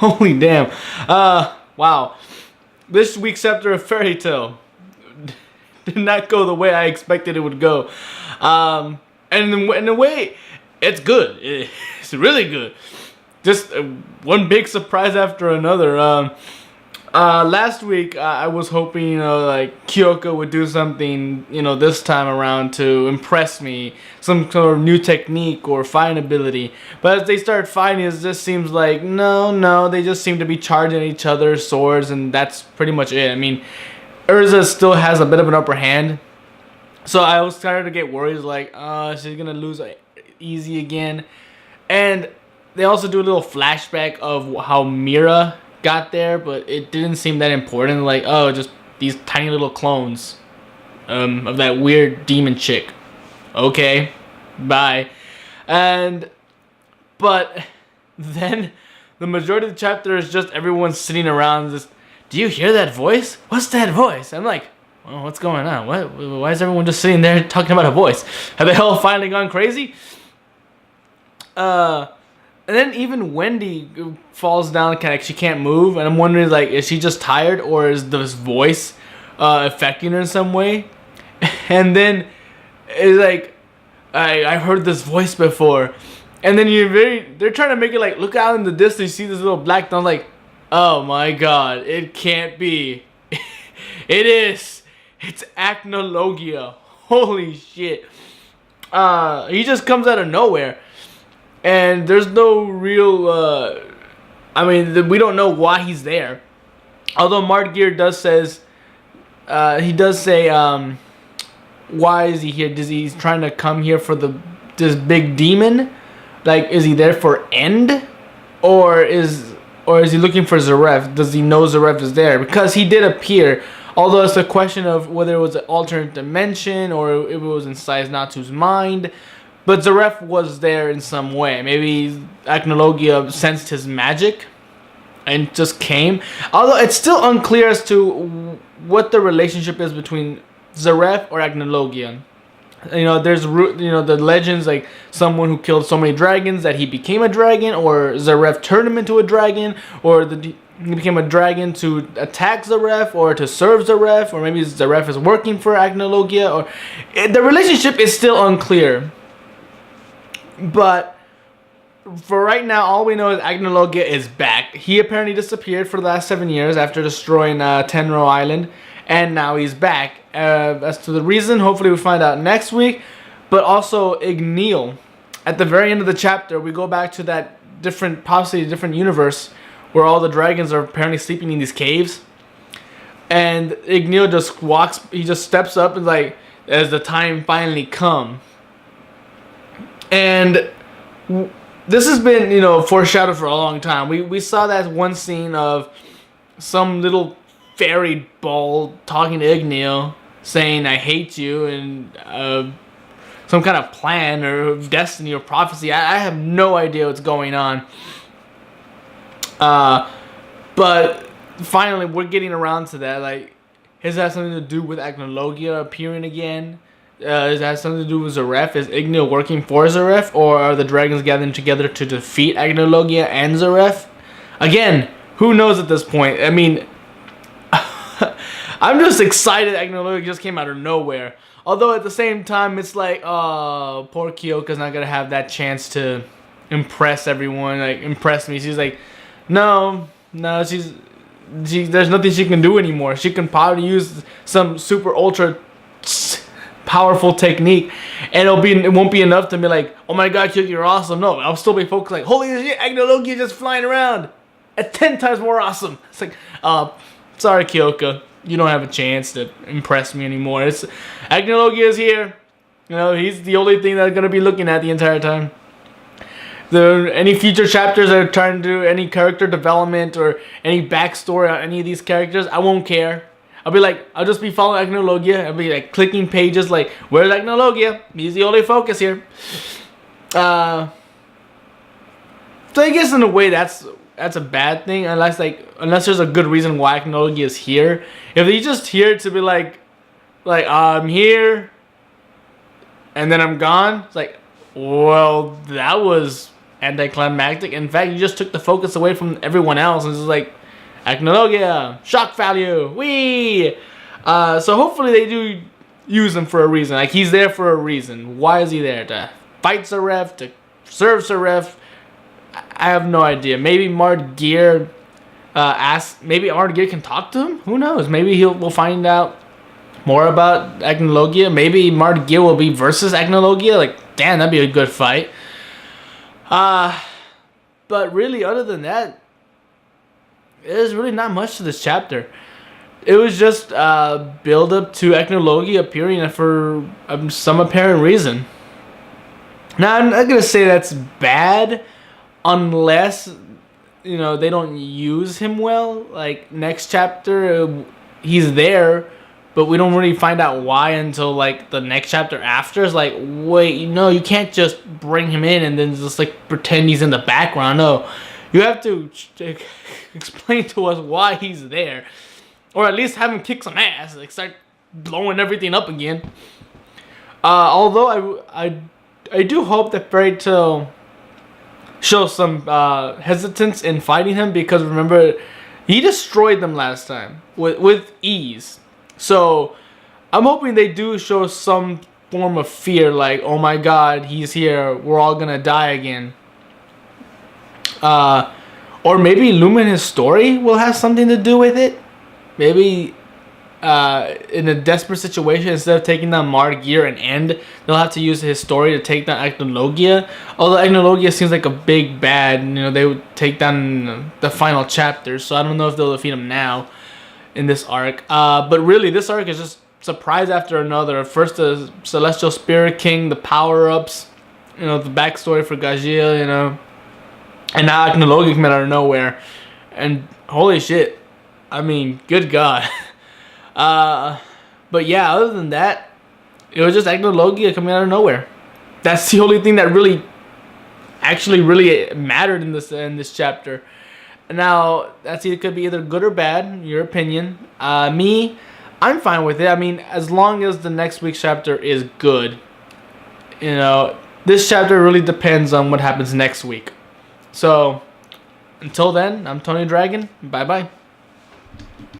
Holy damn. Wow. This week's chapter of Fairy Tail did not go the way I expected it would go. And in a way, it's good. It's really good. Just one big surprise after another. Last week I was hoping, like Kyouka would do something, this time around to impress me, some sort of new technique or fighting ability. But as they start fighting, it just seems like no, they just seem to be charging each other's swords, and that's pretty much it. I mean, Urza still has a bit of an upper hand, so I was starting to get worried, like, she's gonna lose easy again. And they also do a little flashback of how Mira got there, but it didn't seem that important. Like, oh, just these tiny little clones of that weird demon chick. Okay, bye. But then the majority of the chapter is just everyone sitting around. Just, do you hear that voice? What's that voice? I'm like, well, what's going on? Why is everyone just sitting there talking about a voice? Have they all finally gone crazy? And then even Wendy falls down, she can't move, and I'm wondering, like, is she just tired, or is this voice affecting her in some way? And then it's like, I heard this voice before, and then they're trying to make it like, look out in the distance, you see this little black thing, like, oh my god, it can't be. It is. It's Acnologia. Holy shit. He just comes out of nowhere. And there's no real, we don't know why he's there. Although Martgear does say, why is he here? Does he's trying to come here for this big demon? Like, is he there for End? Or is he looking for Zaref? Does he know Zaref is there? Because he did appear. Although it's a question of whether it was an alternate dimension or if it was inside Natsu's mind. But Zaref was there in some way. Maybe Acnologia sensed his magic and just came. Although it's still unclear as to what the relationship is between Zaref or Acnologia. There's the legends, like someone who killed so many dragons that he became a dragon, or Zaref turned him into a dragon, or he became a dragon to attack Zaref or to serve Zaref, or maybe Zaref is working for Acnologia, or the relationship is still unclear. But for right now, all we know is Acnologia is back. He apparently disappeared for the last 7 years after destroying Tenro Island, and now he's back. As to the reason, hopefully we find out next week. But also Igneel. At the very end of the chapter, we go back to that possibly different universe where all the dragons are apparently sleeping in these caves. And Igneel just steps up and like, as the time finally come. And this has been, foreshadowed for a long time. We saw that one scene of some little fairy ball talking to Igneel, saying, I hate you, and some kind of plan or destiny or prophecy. I have no idea what's going on. But finally, we're getting around to that. Like, has that something to do with Acnologia appearing again? Does that have something to do with Zaref? Is Igneel working for Zaref? Or are the dragons gathering together to defeat Acnologia and Zaref? Again, who knows at this point? I mean, I'm just excited Acnologia just came out of nowhere. Although at the same time, it's like, oh, poor Kyouka's not going to have that chance to impress everyone, like impress me. She's like, no, there's nothing she can do anymore. She can probably use some super ultra powerful technique, and it won't be enough to be like, oh my god, Kyouka, you're awesome. No, I'll still be focused like, holy shit, Acnologia just flying around at 10 times more awesome. It's like, sorry Kyouka, you don't have a chance to impress me anymore. Acnologia is here. He's the only thing that's gonna be looking at the entire time. Any future chapters that are trying to do any character development or any backstory on any of these characters, I won't care. I'll just be following Acnologia. I'll be like clicking pages like, where's Acnologia? He's the only focus here. So I guess in a way that's a bad thing, unless there's a good reason why Acnologia is here. If he's just here to be like I'm here and then I'm gone, it's like, well, that was anticlimactic. In fact, you just took the focus away from everyone else. And it's like, Acnologia, shock value, wee! So hopefully they do use him for a reason. Like, he's there for a reason. Why is he there? To fight Seraph? To serve Seraph? I have no idea. Maybe Mard Gear maybe Mard Gear can talk to him? Who knows? Maybe we'll find out more about Acnologia. Maybe Mard Gear will be versus Acnologia. Like, damn, that'd be a good fight. But really, other than that, there's really not much to this chapter. It was just build up to Acnologia appearing for some apparent reason. Now, I'm not gonna say that's bad, unless they don't use him well. Like, next chapter, he's there, but we don't really find out why until like the next chapter after. It's like, wait, you can't just bring him in and then just like pretend he's in the background. No, you have to explain to us why he's there. Or at least have him kick some ass, like start blowing everything up again. Although I do hope that Fairy Tail shows some hesitance in fighting him, because remember, he destroyed them last time with ease. So I'm hoping they do show some form of fear, like, oh my god, he's here, we're all gonna die again. Or maybe Luminous story will have something to do with it. Maybe in a desperate situation, instead of taking down Mard Gear and End, they'll have to use his story to take down Acnologia. Although Acnologia seems like a big bad, they would take down the final chapter. So I don't know if they'll defeat him now in this arc. But really, this arc is just surprise after another. First, the Celestial Spirit King, the power-ups, the backstory for Gajeel, and now Acnologia came out of nowhere. And holy shit. I mean, good God. But yeah, other than that, it was just Acnologia coming out of nowhere. That's the only thing that really mattered in this chapter. Now, it could be either good or bad, your opinion. I'm fine with it. I mean, as long as the next week's chapter is good. This chapter really depends on what happens next week. So, until then, I'm Tony Dragon. Bye-bye.